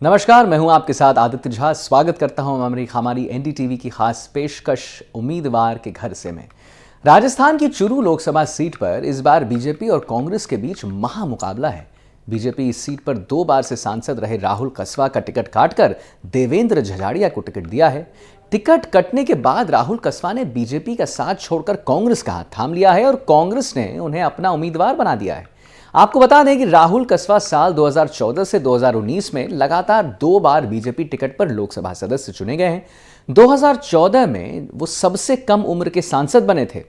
नमस्कार, मैं हूं आपके साथ आदित्य झा। स्वागत करता हूं हमारी एनडीटीवी की खास पेशकश उम्मीदवार के घर से में। राजस्थान की चुरू लोकसभा सीट पर इस बार बीजेपी और कांग्रेस के बीच महामुकाबला है। बीजेपी इस सीट पर 2 बार से सांसद रहे राहुल कसवा का टिकट काटकर देवेंद्र झझाड़िया को टिकट दिया है। टिकट कटने के बाद राहुल कसवा ने बीजेपी का साथ छोड़कर कांग्रेस का हाथ थाम लिया है और कांग्रेस ने उन्हें अपना उम्मीदवार बना दिया है। आपको बता दें कि राहुल कसवा साल 2014 से 2019 में लगातार 2 बार बीजेपी टिकट पर लोकसभा सदस्य चुने गए हैं। 2014 में वो सबसे कम उम्र के सांसद बने थे।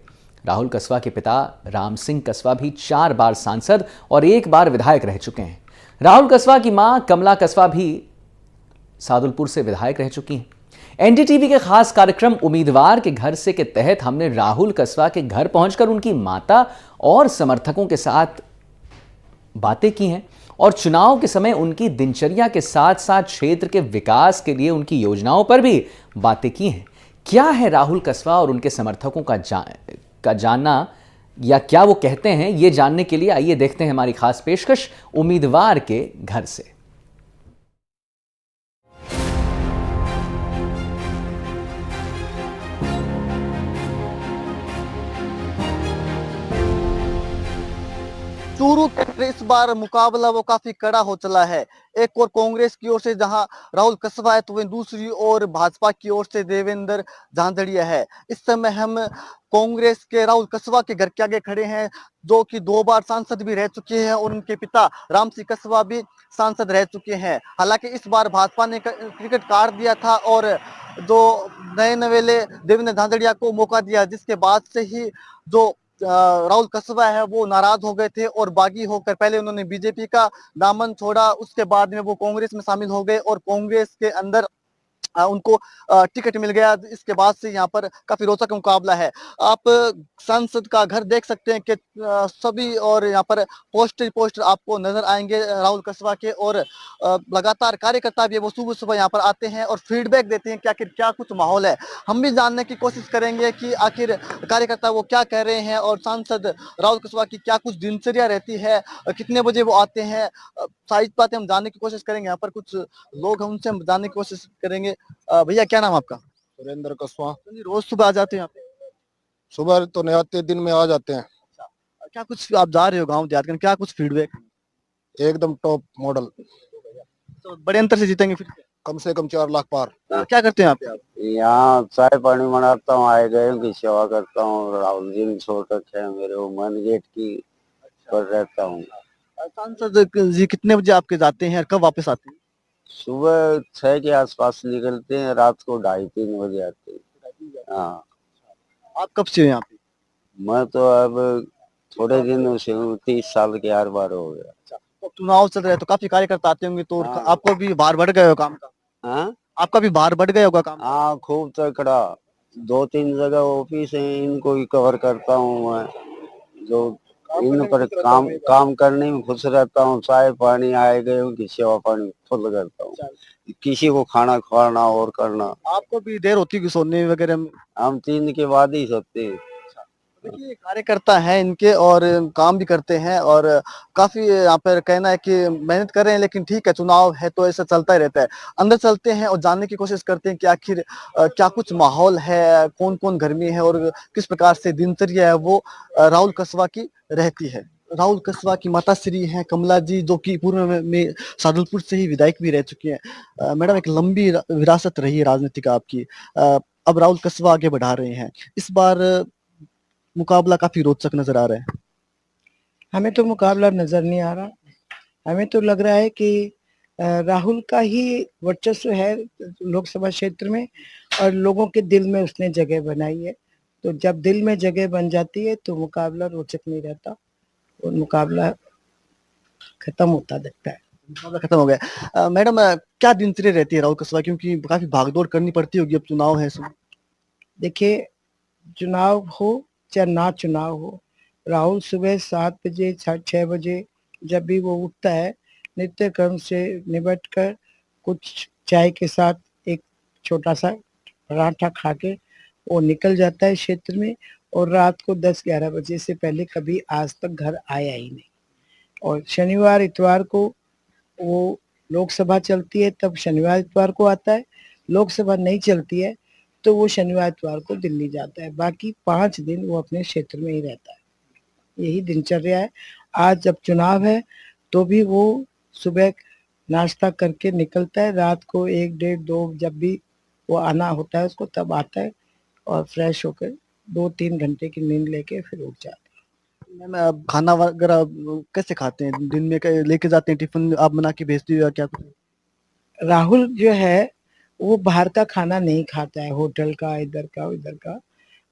राहुल कसवा के पिता राम सिंह कसवा भी 4 बार सांसद और 1 बार विधायक रह चुके हैं। राहुल कसवा की मां कमला कसवा भी सादुलपुर से विधायक रह चुकी हैं। एनडीटीवी के खास कार्यक्रम उम्मीदवार के घर से के तहत हमने राहुल कसवा के घर पहुंचकर उनकी माता और समर्थकों के साथ बातें की हैं और चुनाव के समय उनकी दिनचर्या के साथ साथ क्षेत्र के विकास के लिए उनकी योजनाओं पर भी बातें की हैं। क्या है राहुल कसवा और उनके समर्थकों का जानना या क्या वो कहते हैं, ये जानने के लिए आइए देखते हैं हमारी खास पेशकश उम्मीदवार के घर से। चूरू के इस बार मुकाबला वो काफी कड़ा हो चला है। एक और कांग्रेस की ओर से जहां राहुल कसवा है तो वहीं दूसरी ओर भाजपा की ओर से देवेंद्र झांझड़िया है। इस समय हम कांग्रेस के राहुल कसवा के घर के आगे खड़े हैं, जो कि 2 बार सांसद भी रह चुके हैं और उनके पिता राम सिंह कसवा भी सांसद रह चुके हैं। हालांकि इस बार भाजपा ने टिकट काट दिया था और जो नए नवेले देवेंद्र झांझड़िया को मौका दिया, जिसके बाद से ही जो राहुल कसवा है वो नाराज हो गए थे और बागी होकर पहले उन्होंने बीजेपी का दामन छोड़ा, उसके बाद में वो कांग्रेस में शामिल हो गए और कांग्रेस के अंदर उनको टिकट मिल गया। इसके बाद से यहाँ पर काफी रोचक मुकाबला है। आप संसद का घर देख सकते हैं कि सभी और यहाँ पर पोस्टर आपको नजर आएंगे राहुल कसवा के और लगातार कार्यकर्ता भी वो सुबह सुबह यहाँ पर आते हैं और फीडबैक देते हैं कि आखिर क्या कुछ माहौल है। हम भी जानने की कोशिश करेंगे कि आखिर कार्यकर्ता वो क्या कह रहे हैं और सांसद राहुल कसवा की क्या कुछ दिनचर्या रहती है, कितने बजे वो आते हैं। सारी बातें हम जानने की कोशिश करेंगे। यहाँ पर कुछ लोग हम उनसे जानने की कोशिश करेंगे। भैया क्या नाम आपका? सुरेंद्र कसवा। रोज सुबह आ जाते हैं यहाँ पे? सुबह तो नहीं आते, दिन में आ जाते हैं। क्या कुछ आप जा रहे हो गांव देहात में, क्या कुछ फीडबैक? एकदम टॉप मॉडल। तो बड़े अंतर से जीतेंगे फिर? कम से कम 4 लाख पार। क्या करते हैं आप? यहाँ चाय पानी बनाता हूँ, आए गए की सेवा करता हूँ। राहुल जी ने छोड़ रखे हैं मेरे को, मन गेट की पर रहता हूँ। सांसद जी कितने बजे आपके जाते हैं और कब वापस आते हैं? सुबह 6 के आसपास निकलते हैं, रात को 2:30-3 बजे आते हैं। हाँ। आप कब से हो यहाँ पे? मैं तो अब थोड़े दिन से हूँ, 30 साल के हर बार हो गया। तो चुनाव चल रहे हैं तो काफी कार्यकर्ता आते होंगे, तो हाँ। आपको भी भार बढ़ गए हो काम का? हाँ, आपका भी भार बढ़ गया होगा काम? हाँ खूब तकड़ा। 2-3 जगह ऑफिस है, इनको ही कवर करता हूँ मैं। जो इन पर काम करने में खुश रहता हूँ। चाय पानी आए गए उनकी सेवा पानी फुल करता हूँ। किसी को खाना खवाना और करना। आपको भी देर होती है सोने वगैरह में? हम 3 के बाद ही सोते हैं। देखिए कार्यकर्ता हैं इनके और काम भी करते हैं और काफी यहाँ पर कहना है कि मेहनत कर रहे हैं, लेकिन ठीक है चुनाव है तो ऐसा चलता ही रहता है। अंदर चलते हैं और जानने की कोशिश करते हैं कि आखिर क्या कुछ माहौल है, कौन कौन घर में है और किस प्रकार से दिनचर्या है वो राहुल कसवा की रहती है। राहुल कसवा की माताश्री हैं कमला जी, जो कि पूर्व में सादुलपुर से ही विधायक भी रह चुकी हैं। मैडम, एक लंबी विरासत रही है राजनीतिक आपकी। अब राहुल कसवा आगे बढ़ा रहे हैं। इस बार मुकाबला काफी रोचक नजर आ रहा है। हमें तो मुकाबला नजर नहीं आ रहा। हमें तो लग रहा है कि राहुल का ही वर्चस्व है लोकसभा क्षेत्र में और लोगों के दिल में उसने जगह बनाई है। तो जब दिल में जगह बन जाती है तो मुकाबला रोचक नहीं रहता और मुकाबला खत्म होता दिखता है। मुकाबला खत्म हो गया। मैडम, क्या दिनचर्या रहती है राहुल कसवा, क्योंकि काफी भागदौड़ करनी पड़ती होगी, अब चुनाव है इसमें? देखिए, चुनाव हो चाहे ना चुनाव हो, राहुल सुबह 7 बजे 6 बजे जब भी वो उठता है, नित्य कर्म से निपट कर कुछ चाय के साथ एक छोटा सा पराठा खा के वो निकल जाता है क्षेत्र में और रात को 10-11 बजे से पहले कभी आज तक घर आया ही नहीं। और शनिवार इतवार को वो लोकसभा चलती है तब शनिवार इतवार को आता है, लोकसभा नहीं चलती है तो वो शनिवार इतवार को दिल्ली जाता है, बाकी 5 दिन वो अपने क्षेत्र में ही रहता है। यही दिनचर्या है। आज जब चुनाव है तो भी वो सुबह नाश्ता करके निकलता है, रात को 1 डेढ़ 2 जब भी वो आना होता है उसको तब आता है और फ्रेश होकर 2-3 घंटे की नींद लेके फिर उठ जाता है। मैम आप खाना वगैरह कैसे खाते हैं? दिन में लेके जाते हैं, टिफिन आप बना के भेजते हो या क्या कुछ? राहुल जो है वो बाहर का खाना नहीं खाता है, होटल का, इधर का, उधर का,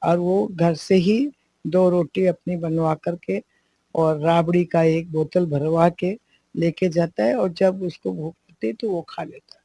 और वो घर से ही 2 रोटी अपनी बनवा करके और राबड़ी का 1 बोतल भरवा के लेके जाता है और जब उसको भूख लगती है तो वो खा लेता है।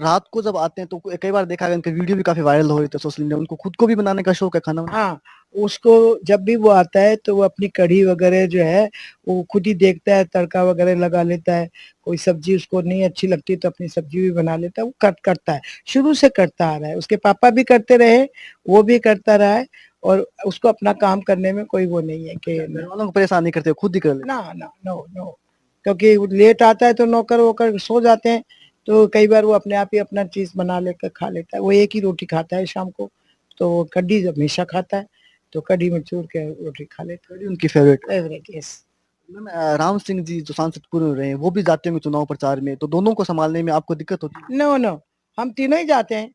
रात को जब आते हैं तो कई बार देखा गया, इनके वीडियो भी काफी वायरल हो रहे थे सोशल मीडिया, उनको खुद को भी बनाने का शौक है खाना बनाने? हाँ, उसको जब भी वो आता है तो वो अपनी कढ़ी वगैरह जो है वो खुद ही देखता है, तड़का वगैरह लगा लेता है। कोई सब्जी उसको नहीं अच्छी लगती तो अपनी सब्जी भी बना लेता है, वो करता है, शुरू से करता आ रहा है। उसके पापा भी करते रहे, वो भी करता रहा है और उसको अपना काम करने में कोई वो नहीं है कि घर वालों को परेशान नहीं करते, खुद ही कर लेते? ना, नो, नो, क्योंकि वो लेट आता है तो नौकर-वोकर सो जाते हैं, तो कई बार वो अपने आप ही अपना चीज़ बना लेकर खा लेता है। वो 1 ही रोटी खाता है शाम को, तो कढ़ी हमेशा खाता है, तो कढ़ी में चूर के रोटी खा लेता है। कढ़ी उनकी favourite? Favourite, yes. Ma'am Ram Singh ji जो सांसद पूर्व रहे हैं, वो भी जाते होंगे चुनाव प्रचार में, तो दोनों को संभालने में आपको दिक्कत होती है? नो, नो, हम तीनों ही जाते हैं।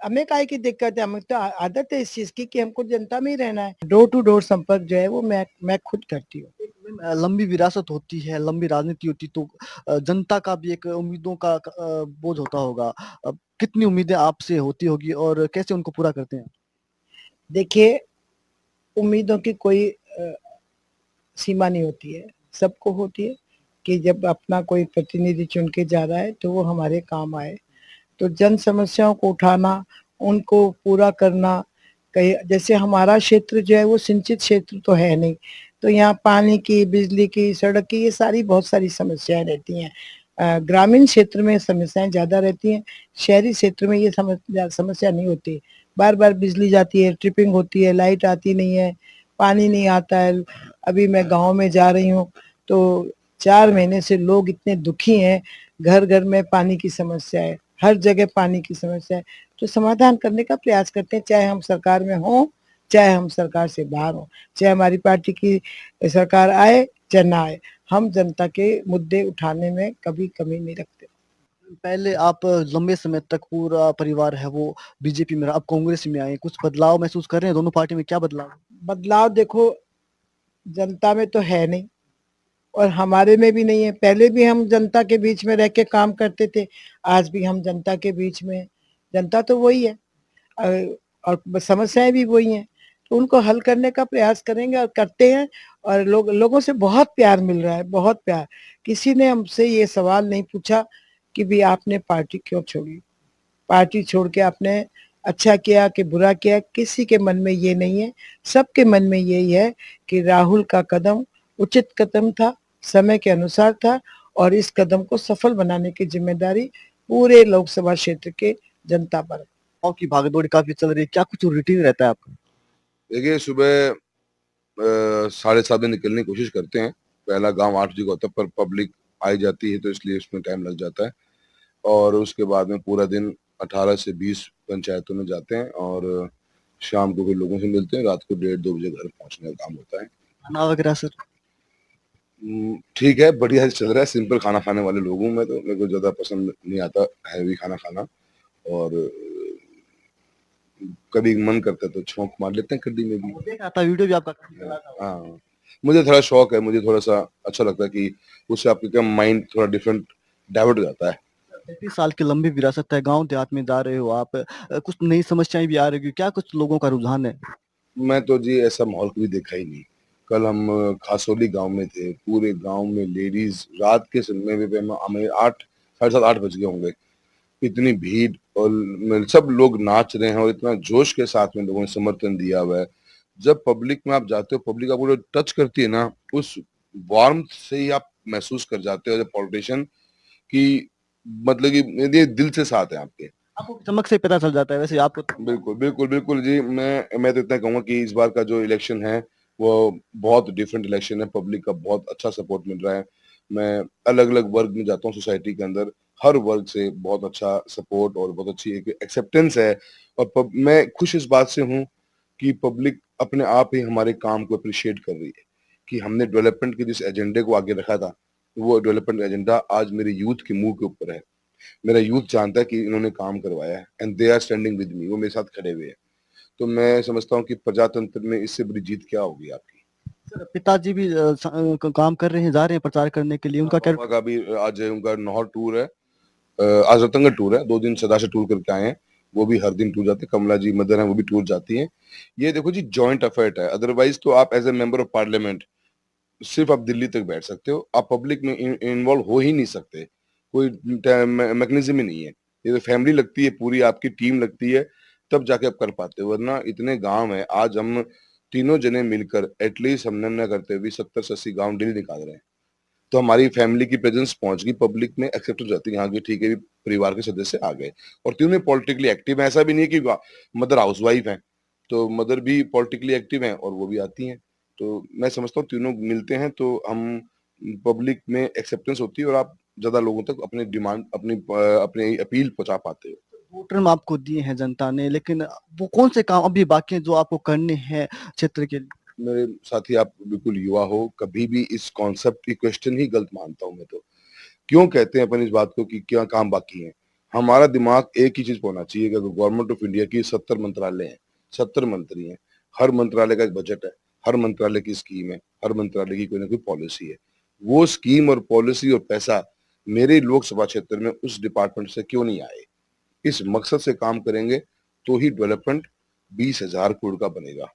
हमें काहे की दिक्कत है, हमें तो आदत है इस चीज़ की कि हमको जनता में ही रहना है। डोर टू डोर संपर्क जो है वो मैं खुद करती हूँ। मैम लंबी विरासत होती है, लंबी राजनीति होती है, तो जनता का भी एक उम्मीदों का बोझ होता होगा। कितनी उम्मीदें आपसे होती होगी और कैसे उनको पूरा करते हैं? देखिए, उम्मीदों की कोई सीमा नहीं होती है, सबको होती है कि जब अपना कोई प्रतिनिधि चुन के जा रहा है तो वो हमारे काम आए। तो जन समस्याओं को उठाना, उनको पूरा करना, कहीं जैसे हमारा क्षेत्र जो है वो सिंचित क्षेत्र तो है नहीं, तो यहाँ पानी की, बिजली की, सड़क की ये सारी बहुत सारी समस्याएँ रहती हैं। ग्रामीण क्षेत्र में समस्याएँ ज़्यादा रहती हैं, शहरी क्षेत्र में ये समस्या नहीं होती। बार-बार बिजली जाती है, ट्रिपिंग होती है, लाइट आती नहीं है, पानी नहीं आता है। अभी मैं गाँव में जा रही हूँ, तो 4 महीने से लोग इतने दुखी हैं, घर-घर में पानी की समस्या है, हर जगह पानी की समस्या है। तो समाधान करने का प्रयास करते हैं, चाहे हम सरकार में हों, चाहे हम सरकार से बाहर हों, चाहे हमारी पार्टी की सरकार आए, चाहे ना आए। हम जनता के मुद्दे उठाने में कभी कमी नहीं रखते। पहले आप लंबे समय तक पूरा परिवार है वो बीजेपी में रहा, अब कांग्रेस में आए, कुछ बदलाव महसूस कर रहे हैं दोनों पार्टी में, क्या बदलाव? बदलाव देखो, जनता में तो है नहीं और हमारे में भी नहीं है। पहले भी हम जनता के बीच में रह के काम करते थे, आज भी हम जनता के बीच में हैं। जनता तो वही है और समस्याएँ भी वही हैं। तो उनको हल करने का प्रयास करेंगे और करते हैं और लोगों से बहुत प्यार मिल रहा है, बहुत प्यार। किसी ने हमसे ये सवाल नहीं पूछा कि भई आपने पार्टी क्यों छोड़ी? पार्टी छोड़ के आपने अच्छा किया कि बुरा किया, किसी के मन में ये नहीं है। सबके मन में यही है कि राहुल का कदम उचित कदम था, समय के अनुसार था और इस कदम को सफल बनाने की ज़िम्मेदारी पूरे लोकसभा क्षेत्र के जनता पर है। गाँव की भागदौड़ काफी चल रही है, क्या कुछ रूटीन रहता है आपका? देखिए सुबह 7:30 बजे निकलने की कोशिश करते हैं। पहला गाँव 8 बजे का होता है, पर पब्लिक आई जाती है तो इसलिए उसमें टाइम लग जाता है। और उसके बाद में पूरा दिन 18 से 20 पंचायतों में जाते हैं और शाम को फिर लोगों से मिलते हैं। रात को 1:30-2 बजे घर पहुँचने का काम होता है। खाना वगैरह सर? ठीक है, बढ़िया चल रहा है। सिंपल खाना खाने वाले लोग हूँ मैं तो, मेरे को ज़्यादा पसंद नहीं आता हैवी खाना खाना। और कभी मन करता है तो छौंक मार लेते हैं कड्डी में भी। देखा था वीडियो भी आपका काफी चला था। हाँ, मुझे थोड़ा शौक है, मुझे थोड़ा-सा अच्छा लगता है कि उससे आपका क्या माइंड थोड़ा डिफरेंट डाइवर्ट हो जाता है। 33 साल की लंबी विरासत है, गाँव देहात में जा रहे हो आप, कुछ नई समस्याएँ भी आ रही होंगी, क्या कुछ लोगों का रुझान है? मैं तो जी ऐसा माहौल कभी देखा ही नहीं। कल हम खासोली गाँव में थे, पूरे गाँव में लेडीज़ रात के समय में हमें 8 साढ़े 7 8 बज गए होंगे। इतनी भीड़ और सब लोग नाच रहे हैं और इतना जोश के साथ में लोगों ने समर्थन दिया हुआ है। जब पब्लिक में आप जाते हो, पब्लिक आपको जो टच करती है ना, उस वार्मथ से ही आप महसूस कर जाते हो एज़ अ पॉलिटिशियन कि मतलब कि ये दिल से साथ है आपके। आपको चमक से ही पता चल जाता है वैसे आपको तो। बिल्कुल, बिल्कुल, बिल्कुल जी, मैं तो इतना कहूँगा कि इस बार का जो इलेक्शन है, वो बहुत डिफरेंट इलेक्शन है, पब्लिक का बहुत अच्छा सपोर्ट मिल रहा है। मैं अलग अलग वर्ग में जाता हूँ सोसाइटी के अंदर, हर वर्ग से बहुत अच्छा सपोर्ट और बहुत अच्छी एक एक्सेप्टेंस है। और मैं खुश इस बात से हूँ कि पब्लिक अपने आप ही हमारे काम को अप्रिशिएट कर रही है कि हमने डेवलपमेंट के जिस एजेंडे को आगे रखा था, वो डेवलपमेंट एजेंडा आज मेरे यूथ के मुंह के ऊपर है। मेरा यूथ जानता है कि इन्होंने काम करवाया है and they are standing with me, वो मेरे साथ खड़े हुए हैं। तो मैं समझता हूँ कि प्रजातंत्र में इससे बड़ी जीत क्या होगी आपकी। सर, पिताजी भी काम कर रहे हैं, जा रहे हैं प्रचार करने के लिए, उनका क्या? पापा का भी आज उनका नौहर टूर है, आज रतंगढ़ टूर है, 2 दिन सदा से टूर करके आए हैं। वो भी हर दिन टूर जाते हैं, कमला जी मदर हैं वो भी टूर जाती हैं। ये देखो जी जॉइंट एफर्ट है, अदरवाइज तो आप as a member of parliament सिर्फ आप दिल्ली तक बैठ सकते हो, आप पब्लिक में इन्वॉल्व हो ही नहीं सकते, कोई मैकेनिज्म ही नहीं है। ये तो फैमिली लगती है, पूरी आपकी टीम लगती है, तब जाके आप कर पाते हो, वरना इतने गांव है। आज हम तीनों जने मिलकर एटलीस्ट हमने ना करते हुए 70-80 गांव डेली निकाल रहे हैं। तो हमारी फैमिली की प्रेजेंस पहुंच गई, पब्लिक में एक्सेप्ट हो जाती है, हाँ कि ठीक है भी परिवार के सदस्य आ गए। और तीनों पॉलिटिकली एक्टिव है, ऐसा भी नहीं है कि मदर हाउसवाइफ है, तो मदर भी पॉलिटिकली एक्टिव हैं और वो भी आती हैं। तो मैं समझता हूँ तीनों मिलते हैं तो हम पब्लिक में एक्सेप्टेंस होती है और आप ज्यादा लोगों तक अपनी डिमांड अपनी अपील पहुंचा पाते हो। वोटर आपको दिए हैं जनता ने, लेकिन वो कौन से काम अभी बाकी हैं जो आपको करने हैं क्षेत्र के लिए? मेरे साथी आप बिल्कुल युवा हो, कभी भी इस कॉन्सेप्ट की क्वेश्चन ही गलत मानता हूँ मैं तो। क्यों कहते हैं अपन इस बात को कि क्या काम बाकी है? हमारा दिमाग एक ही चीज पे होना चाहिए कि गवर्नमेंट ऑफ इंडिया की 70 मंत्रालय हैं, 70 मंत्री हैं, हर मंत्रालय का एक बजट है, हर मंत्रालय की स्कीम है, हर मंत्रालय की कोई ना कोई पॉलिसी है। वो स्कीम और पॉलिसी और पैसा मेरे लोकसभा क्षेत्र में उस डिपार्टमेंट से क्यों नहीं आए? इस मकसद से काम करेंगे तो ही डेवलपमेंट 20,000 करोड़ का बनेगा।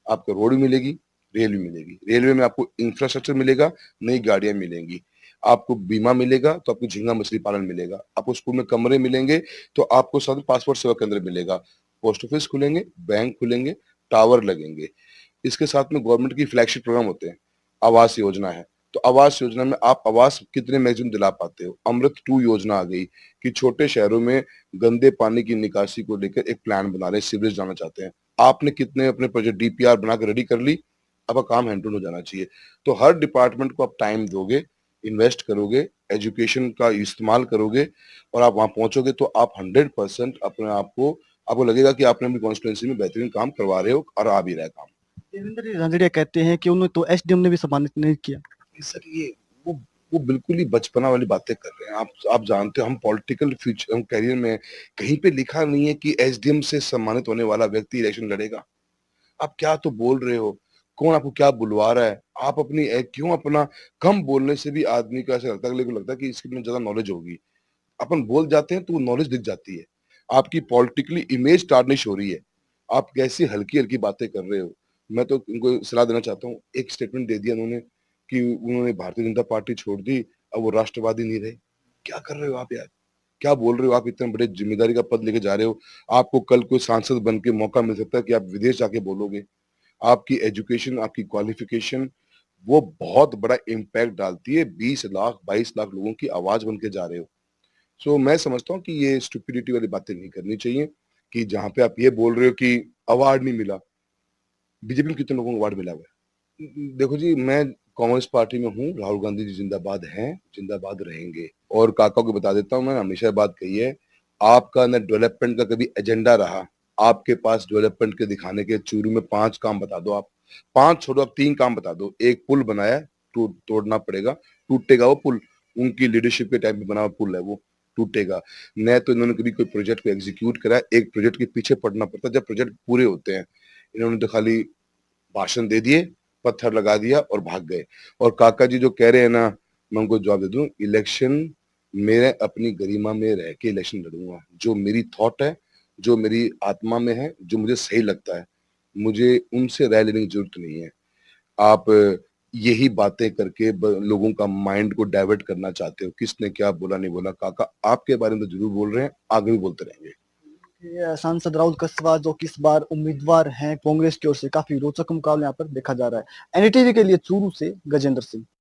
आपको रोड भी मिलेगी, रेल भी मिलेगी। रेलवे में आपको इंफ्रास्ट्रक्चर मिलेगा, नई गाड़ियां मिलेंगी। आपको बीमा मिलेगा तो आपको झींगा मछली पालन मिलेगा। आपको स्कूल में कमरे मिलेंगे तो आपको साथ पासपोर्ट सेवा केंद्र मिलेगा। पोस्ट ऑफिस खुलेंगे, बैंक खुलेंगे, टावर लगेंगे। इसके साथ में गवर्नमेंट की फ्लैगशिप प्रोग्राम होते हैं। आवास योजना है, तो आवास योजना में आप आवास कितने मैक्सिमम दिला पाते हो? अमृत 2 योजना आ गई कि छोटे शहरों में गंदे पानी की निकासी को लेकर एक प्लान बना रहे हैं, सीवरेज जाना चाहते हैं। आपने कितने अपने प्रोजेक्ट डीपीआर बना के रेडी कर ली, आपका काम हैंड टू हैंड हो जाना चाहिए। तो हर डिपार्टमेंट को आप टाइम दोगे, इन्वेस्ट करोगे, एजुकेशन का इस्तेमाल करोगे और आप वहां पहुंचोगे तो आप 100% अपने आप को आपको लगेगा कि आपने अपनी कॉन्स्टिट्यूंसी में बेहतरीन काम करवा रहे हो और आ भी रहा है काम। देवेंद्र झाझड़िया कहते हैं कि उन्हें तो एसडीएम ने भी सम्मानित नहीं किया। सर ये वो वो बिल्कुल ही बचपना वाली बातें कर रहे हैं। आप जानते हो हम पॉलिटिकल फ्यूचर हम करियर में कहीं पे लिखा नहीं है कि एसडीएम से सम्मानित होने वाला व्यक्ति इलेक्शन लड़ेगा। आप क्या तो बोल रहे हो? कौन आपको क्या बुलवा रहा है? आप क्यों अपना कम बोलने से भी आदमी को ऐसा लगता है, अगले को लगता है कि इसके में ज्यादा नॉलेज होगी। अपन बोल जाते हैं तो वो नॉलेज दिख जाती है। आपकी पॉलिटिकली इमेज टार्निश हो रही है। आप कैसी हल्की-हल्की बातें कर रहे हो। मैं तो उनको सलाह देना चाहता हूँ, एक स्टेटमेंट दे दिया उन्होंने कि उन्होंने भारतीय जनता पार्टी छोड़ दी, अब वो राष्ट्रवादी नहीं रहे। क्या कर रहे हो आप यार? क्या बोल रहे हो आप? इतने बड़े जिम्मेदारी का पद लेके जा रहे हो। आपको कल कोई सांसद बन के मौका मिल सकता है कि आप विदेश जाके बोलोगे। आपकी एजुकेशन, आपकी क्वालिफिकेशन वो बहुत बड़ा इम्पैक्ट डालती है। 20 लाख, 22 लाख लोगों की आवाज़ बन के जा रहे हो। सो मैं समझता हूँ कि ये स्टुपिडिटी वाली बातें नहीं करनी चाहिए कि जहाँ पे आप ये बोल रहे हो कि अवार्ड नहीं मिला। बीजेपी में कितने लोगों को अवार्ड मिला हुआ है? देखो जी मैं कांग्रेस पार्टी में हूँ, राहुल गांधी जी जिंदाबाद हैं, जिंदाबाद रहेंगे। और काका को बता देता हूँ, मैंने हमेशा बात कही है, आपका ना डेवलपमेंट का कभी एजेंडा रहा, आपके पास डेवलपमेंट के दिखाने के चूरू में 5 काम बता दो आप। 5 छोड़ो, आप 3 काम बता दो। एक पुल बनाया, तोड़ना पड़ेगा, टूटेगा वो पुल। उनकी लीडरशिप के टाइम पे बना हुआ पुल है वो, टूटेगा। न तो इन्होंने कभी कोई प्रोजेक्ट को एग्जीक्यूट करा, एक प्रोजेक्ट के पीछे पड़ना पड़ता है जब प्रोजेक्ट पूरे होते हैं। इन्होंने तो खाली भाषण दे दिए, पत्थर लगा दिया और भाग गए। और काका जी जो कह रहे हैं ना, मैं उनको जवाब दे दूं, इलेक्शन मैं अपनी गरिमा में रह के इलेक्शन लड़ूंगा। जो मेरी थॉट है, जो मेरी आत्मा में है, जो मुझे सही लगता है, मुझे उनसे राय लेने की जरूरत नहीं है। आप यही बातें करके लोगों का माइंड को डाइवर्ट करना चाहते हो। किसने क्या बोला नहीं बोला, काका आपके बारे में तो जरूर बोल रहे हैं, आगे भी बोलते रहेंगे। ये सांसद राहुल कस्वा जो कि इस बार उम्मीदवार हैं कांग्रेस की ओर से, काफी रोचक मुकाबला यहाँ पर देखा जा रहा है। एनडीटीवी के लिए चूरू से गजेंद्र सिंह।